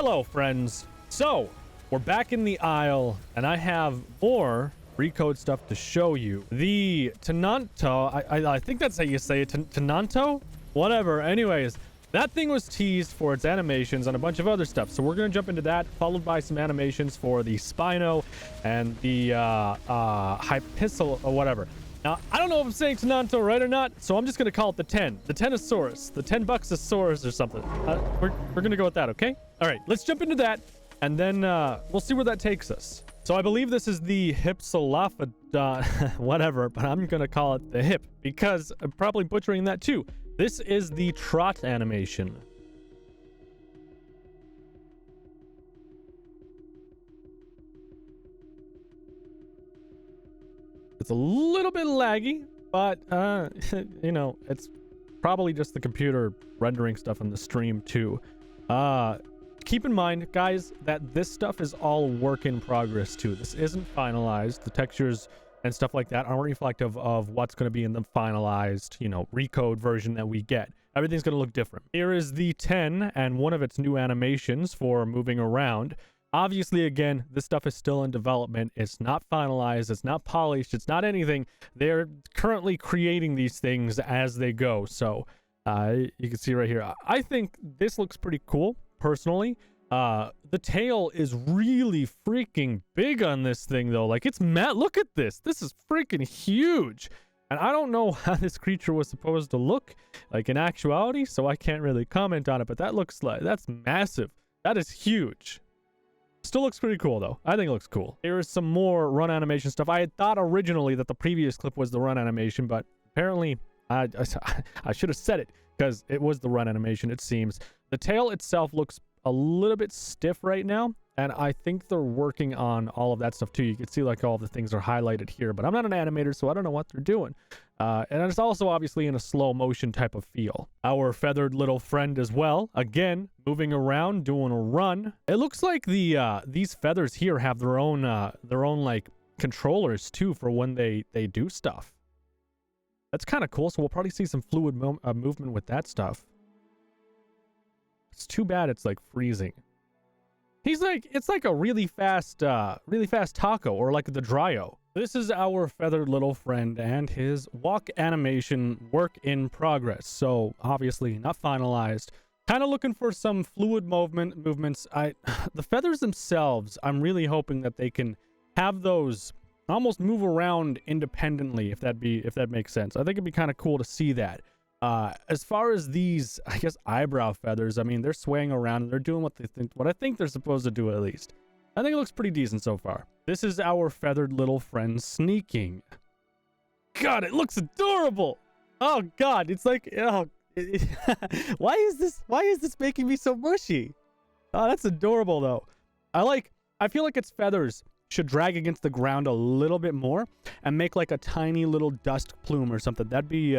Hello, friends. So, we're back in the Isle, and I have more Recode stuff to show you. The Tenanto, I think that's how you say it, Tenanto? Whatever. Anyways, that thing was teased for its animations and a bunch of other stuff. So we're going to jump into that, followed by some animations for the Spino and the Hypissal or whatever. Now, I don't know if I'm saying Tenanto right or not, so I'm just going to call it the Tenosaurus, the $10 or something. We're going to go with that, okay? All right, let's jump into that, and then we'll see where that takes us. So I believe this is the Hypsilophodon, whatever, but I'm going to call it the hip, because I'm probably butchering that too. This is the trot animation. It's a little bit laggy, but you know, it's probably just the computer rendering stuff in the stream too. Keep in mind, guys, that this stuff is all work in progress too. This isn't finalized. The textures and stuff like that aren't reflective of what's going to be in the finalized, you know, Recode version that we get. Everything's going to look different. Here is the 10 and one of its new animations for moving around. Obviously, again, this stuff is still in development. It's not finalized. It's not polished. It's not anything. They're currently creating these things as they go. So you can see right here. I think this looks pretty cool, personally. The tail is really freaking big on this thing, though. Like, it's mad. Look at this. This is freaking huge. And I don't know how this creature was supposed to look like in actuality, so I can't really comment on it. But that looks like, that's massive. That is huge. Still looks pretty cool, though. I think it looks cool. Here is some more run animation stuff. I had thought originally that the previous clip was the run animation, but apparently I should have said it, because it was the run animation, it seems. The tail itself looks a little bit stiff right now, and I think they're working on all of that stuff too. You can see like all the things are highlighted here, but I'm not an animator, so I don't know what they're doing. And it's also obviously in a slow motion type of feel. Our feathered little friend as well, again, moving around, doing a run. It looks like the these feathers here have their own like controllers too for when they do stuff. That's kind of cool. So we'll probably see some fluid movement with that stuff. It's too bad it's like freezing. He's like, it's like a really fast taco, or like the Dryo. This is our feathered little friend and his walk animation, work in progress. So obviously not finalized. Kind of looking for some fluid movements. The feathers themselves, I'm really hoping that they can have those almost move around independently, if that makes sense. I think it'd be kind of cool to see that. As far as these, I guess, eyebrow feathers, I mean, they're swaying around and they're doing what I think they're supposed to do, at least. I think it looks pretty decent so far. This is our feathered little friend sneaking. God, it looks adorable. Oh God, it's like, oh, why is this making me so mushy? Oh, that's adorable though. I feel like its feathers should drag against the ground a little bit more and make like a tiny little dust plume or something. That'd be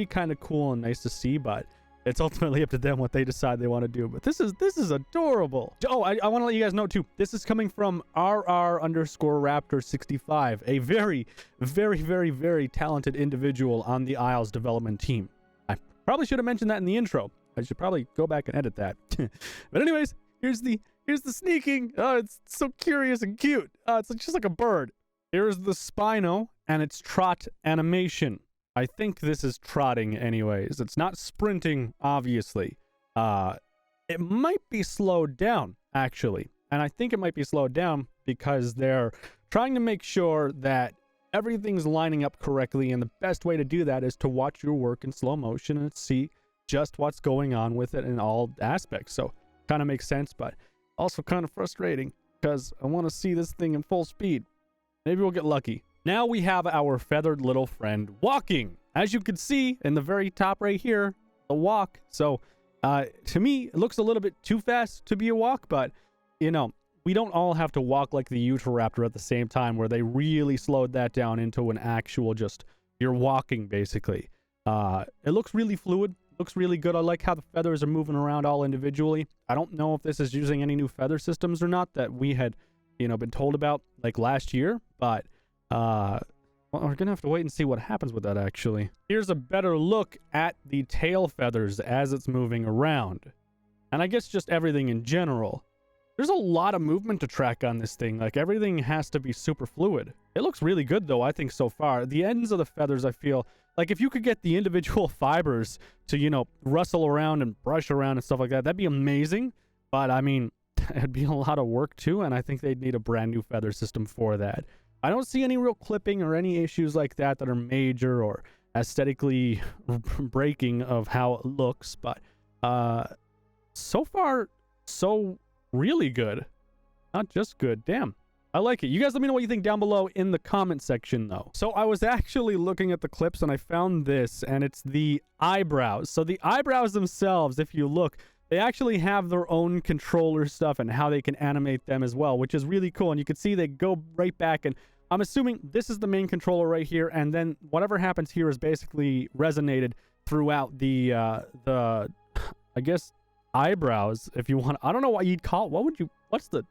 kind of cool and nice to see, but it's ultimately up to them what they decide they want to do. But this is adorable. Oh, I want to let you guys know too, this is coming from RR_Raptor65, a very, very, very, very talented individual on the Isle's development team. I probably should have mentioned that in the intro. I should probably go back and edit that. But anyways, here's the sneaking. Oh, it's so curious and cute. It's just like a bird. Here's the Spino and its trot animation. I think this is trotting anyways. It's not sprinting, obviously. It might be slowed down, actually. And I think it might be slowed down because they're trying to make sure that everything's lining up correctly. And the best way to do that is to watch your work in slow motion and see just what's going on with it in all aspects. So kind of makes sense, but also kind of frustrating because I want to see this thing in full speed. Maybe we'll get lucky. Now we have our feathered little friend walking. As you can see in the very top right here, the walk. So to me, it looks a little bit too fast to be a walk, but you know, we don't all have to walk like the Utahraptor at the same time where they really slowed that down into an actual just, you're walking basically. It looks really fluid. Looks really good. I like how the feathers are moving around all individually. I don't know if this is using any new feather systems or not that we had, you know, been told about like last year, but well, we're gonna have to wait and see what happens with that actually. Here's a better look at the tail feathers as it's moving around. And I guess just everything in general. There's a lot of movement to track on this thing. Like, everything has to be super fluid. It looks really good, though, I think, so far. The ends of the feathers, I feel like if you could get the individual fibers to, you know, rustle around and brush around and stuff like that, that'd be amazing. But, I mean, it'd be a lot of work, too, and I think they'd need a brand new feather system for that. I don't see any real clipping or any issues like that that are major or aesthetically breaking of how it looks, but so far, so really good. Not just good. Damn. I like it. You guys let me know what you think down below in the comment section, though. So I was actually looking at the clips and I found this, and it's the eyebrows. So the eyebrows themselves, if you look, they actually have their own controller stuff and how they can animate them as well, which is really cool. And you can see they go right back, and I'm assuming this is the main controller right here, and then whatever happens here is basically resonated throughout the I guess, eyebrows, if you want. I don't know what you'd call, what's the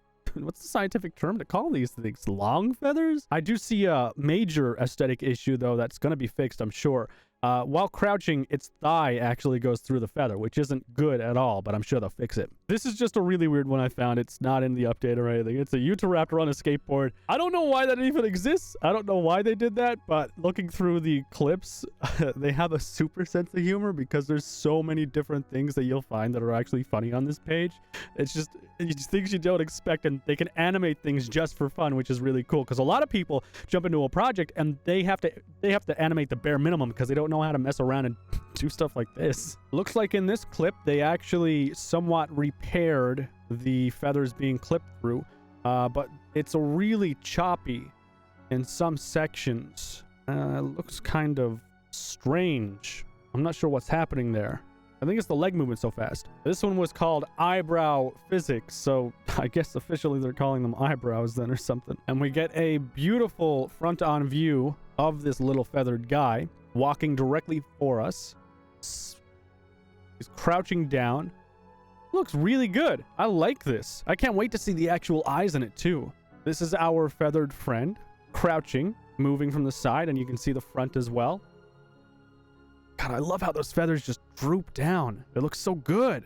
scientific term to call these things? Long feathers? I do see a major aesthetic issue, though, that's going to be fixed, I'm sure. While crouching, its thigh actually goes through the feather, which isn't good at all, but I'm sure they'll fix it. This is just a really weird one I found. It's not in the update or anything. It's a Utahraptor on a skateboard. I don't know why that even exists. I don't know why they did that, but looking through the clips, they have a super sense of humor because there's so many different things that you'll find that are actually funny on this page. It's just things you don't expect, and they can animate things just for fun, which is really cool, because a lot of people jump into a project and they have to animate the bare minimum because they don't know how to mess around and do stuff like this. Looks like in this clip they actually somewhat repaired the feathers being clipped through, but it's a really choppy in some sections. Looks kind of strange. I'm not sure what's happening there. I think it's the leg movement so fast. This one was called eyebrow physics, so I guess officially they're calling them eyebrows then or something. And we get a beautiful front-on view of this little feathered guy walking directly for us. He's crouching down. Looks really good. I like this. I can't wait to see the actual eyes in it too. This is our feathered friend crouching, moving from the side, and you can see the front as well. God, I love how those feathers just droop down. It looks so good.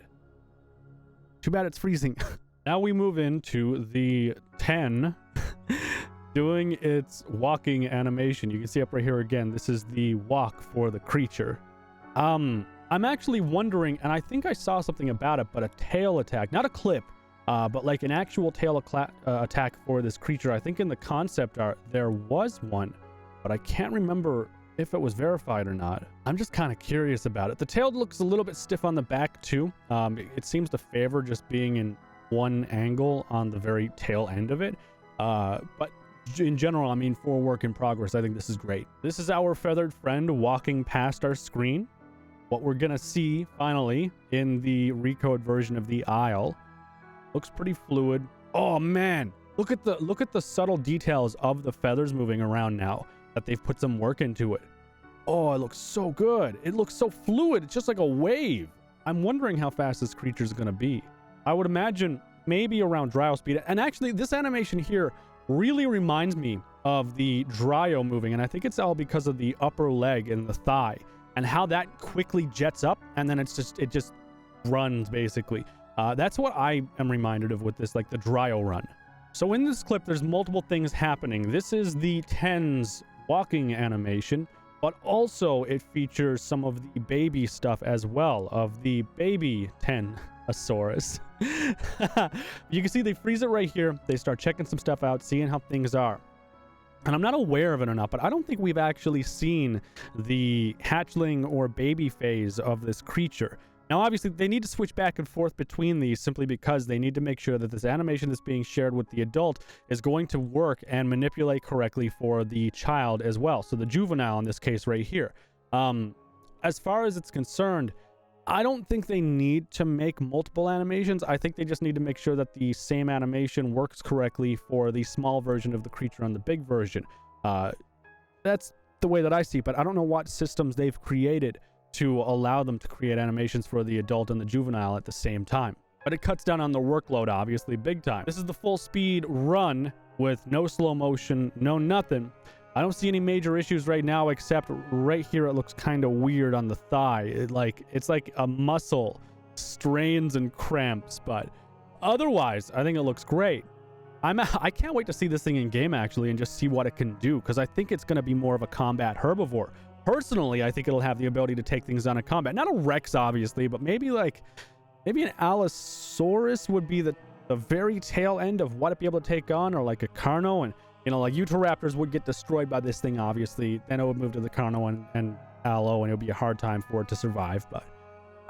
Too bad it's freezing. Now we move into the 10 doing its walking animation. You can see up right here again, this is the walk for the creature. I'm actually wondering, and I think I saw something about it, but a tail attack, not a clip, but like an actual tail attack for this creature. I think in the concept art there was one, but I can't remember if it was verified or not. I'm just kind of curious about it. The tail looks a little bit stiff on the back too. It seems to favor just being in one angle on the very tail end of it. But in general, I mean, for a work in progress, I think this is great. This is our feathered friend walking past our screen. What we're gonna see finally in the Recode version of TheIsle looks pretty fluid. Oh man, look at the subtle details of the feathers moving around now that they've put some work into it. Oh, it looks so good. It looks so fluid. It's just like a wave. I'm wondering how fast this creature is gonna be. I would imagine maybe around Dryo speed. And actually, this animation here really reminds me of the Dryo moving, and I think it's all because of the upper leg and the thigh and how that quickly jets up, and then it just runs basically. That's what I am reminded of with this, like the Dryo run. So in this clip, there's multiple things happening. This is the 10's walking animation, but also it features some of the baby stuff as well of the baby Tennosaurus. You can see they freeze it right here. They start checking some stuff out, seeing how things are. And I'm not aware of it or not, but I don't think we've actually seen the hatchling or baby phase of this creature. Now, obviously, they need to switch back and forth between these simply because they need to make sure that this animation that's being shared with the adult is going to work and manipulate correctly for the child as well. So the juvenile in this case right here. As far as it's concerned, I don't think they need to make multiple animations. I think they just need to make sure that the same animation works correctly for the small version of the creature and the big version. That's the way that I see it, but I don't know what systems they've created to allow them to create animations for the adult and the juvenile at the same time. But it cuts down on the workload, obviously, big time. This is the full speed run with no slow motion, no nothing. I don't see any major issues right now, except right here it looks kind of weird on the thigh. It's like a muscle strains and cramps, but otherwise, I think it looks great. I can't wait to see this thing in game actually and just see what it can do, because I think it's going to be more of a combat herbivore. Personally, I think it'll have the ability to take things on in combat. Not a Rex, obviously, but maybe an Allosaurus would be the very tail end of what it'd be able to take on, or like a Carno, and like Utahraptors would get destroyed by this thing, obviously. Then it would move to the Carno and Allo, and it would be a hard time for it to survive, but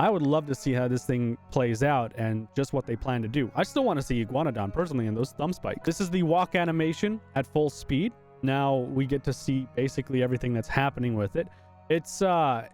I would love to see how this thing plays out and just what they plan to do. I still want to see Iguanodon personally in those thumb spikes. This is the walk animation at full speed. Now we get to see basically everything that's happening with it. It's to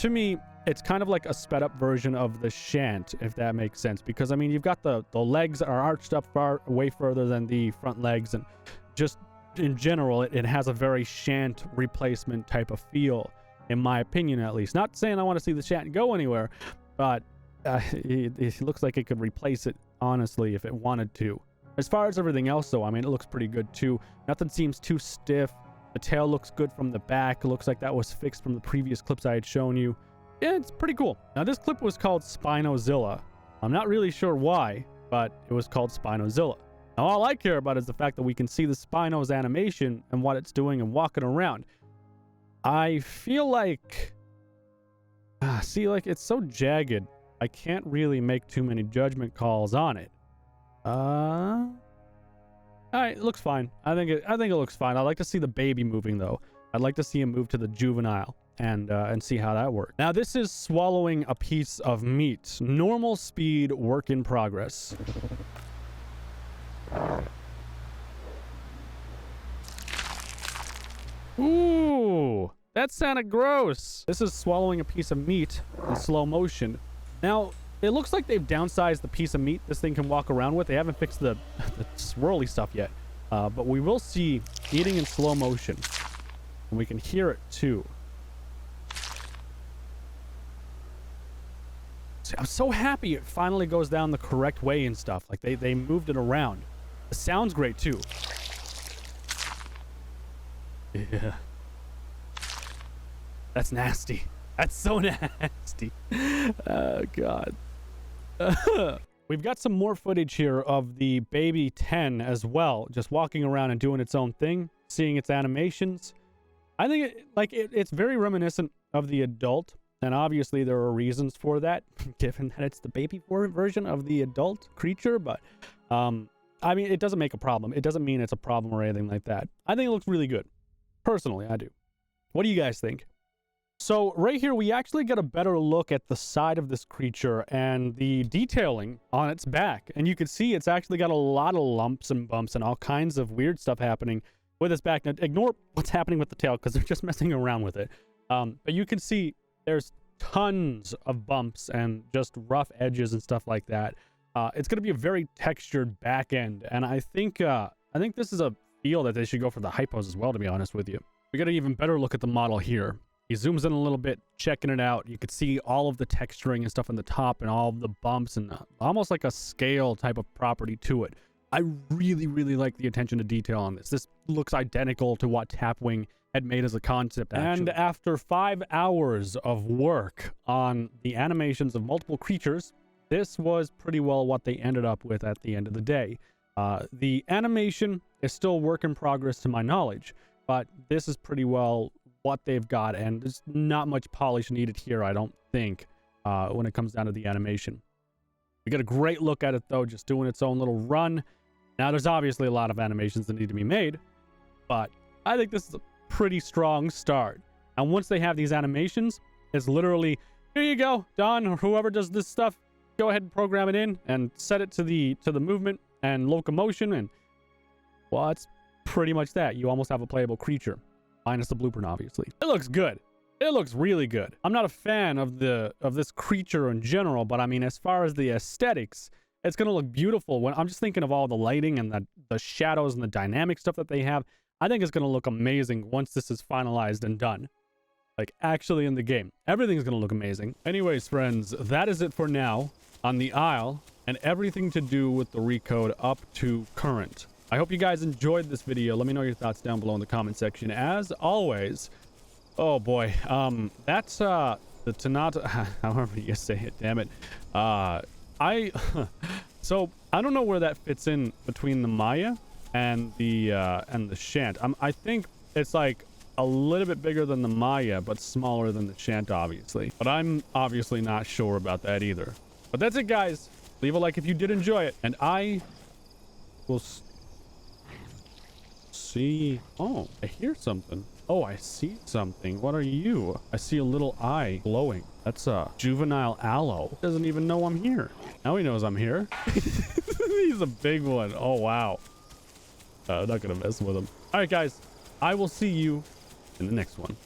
me, it's kind of like a sped up version of the Shant, if that makes sense, because I mean, you've got the legs are arched up way further than the front legs, and just in general, it has a very Shant replacement type of feel, in my opinion, at least. Not saying I want to see the Shant go anywhere, but it looks like it could replace it, honestly, if it wanted to. As far as everything else, though, I mean, it looks pretty good, too. Nothing seems too stiff. The tail looks good from the back. It looks like that was fixed from the previous clips I had shown you. Yeah, it's pretty cool. Now, this clip was called Spinozilla. I'm not really sure why, but it was called Spinozilla. Now, all I care about is the fact that we can see the Spino's animation and what it's doing and walking around. I feel like... it's so jagged. I can't really make too many judgment calls on it. All right, it looks fine. I think it looks fine. I'd like to see the baby moving, though. I'd like to see him move to the juvenile and see how that works. Now, this is swallowing a piece of meat. Normal speed, work in progress. Ooh, that sounded gross. This is swallowing a piece of meat in slow motion. Now, it looks like they've downsized the piece of meat this thing can walk around with. They haven't fixed the swirly stuff yet. But we will see eating in slow motion. And we can hear it too. See, I'm so happy it finally goes down the correct way and stuff. Like they moved it around. It sounds great too. Yeah. That's nasty. That's so nasty. Oh, God. We've got some more footage here of the baby 10 as well, just walking around and doing its own thing, seeing its animations. I think it's very reminiscent of the adult, and obviously there are reasons for that, given that it's the baby version of the adult creature, but I mean, it doesn't make a problem. It doesn't mean it's a problem or anything like that. I think it looks really good. Personally, I do. What do you guys think? So right here, we actually get a better look at the side of this creature and the detailing on its back. And you can see it's actually got a lot of lumps and bumps and all kinds of weird stuff happening with its back. Now, ignore what's happening with the tail because they're just messing around with it. But you can see there's tons of bumps and just rough edges and stuff like that. It's going to be a very textured back end. And I think this is a feel that they should go for the hypos as well, to be honest with you. We got an even better look at the model here. He zooms in a little bit, checking it out. You could see all of the texturing and stuff on the top and all of the bumps and almost like a scale type of property to it. I really, really like the attention to detail on this. This looks identical to what Tapwing had made as a concept, actually. And after 5 hours of work on the animations of multiple creatures, this was pretty well what they ended up with at the end of the day. The animation is still work in progress to my knowledge, but this is pretty well what they've got, and there's not much polish needed here, I don't think, when it comes down to the animation. We get a great look at it, though, just doing its own little run. Now, there's obviously a lot of animations that need to be made, but I think this is a pretty strong start. And once they have these animations, it's literally, here you go, Don, or whoever does this stuff, go ahead and program it in and set it to the movement and locomotion, and, well, it's pretty much that. You almost have a playable creature. Minus the blueprint, obviously. It looks good. It looks really good. I'm not a fan of this creature in general, but I mean, as far as the aesthetics, it's gonna look beautiful. When I'm just thinking of all the lighting and the shadows and the dynamic stuff that they have, I think it's gonna look amazing once this is finalized and done. Like, actually in the game. Everything's gonna look amazing. Anyways, friends, that is it for now on the Isle and everything to do with the Recode up to current. I hope you guys enjoyed this video. Let me know your thoughts down below in the comment section. As always, oh boy, that's the Tanata, however you say it, damn it. So I don't know where that fits in between the Maya and the Shant. I think it's like a little bit bigger than the Maya, but smaller than the Shant, obviously. But I'm obviously not sure about that either. But that's it, guys. Leave a like if you did enjoy it, and I will see. Oh, I hear something. Oh, I see something. What are you? I see a little eye glowing. That's a juvenile aloe. Doesn't even know I'm here. Now he knows I'm here. He's a big one. Oh, wow. I'm not gonna mess with him. All right, guys. I will see you in the next one.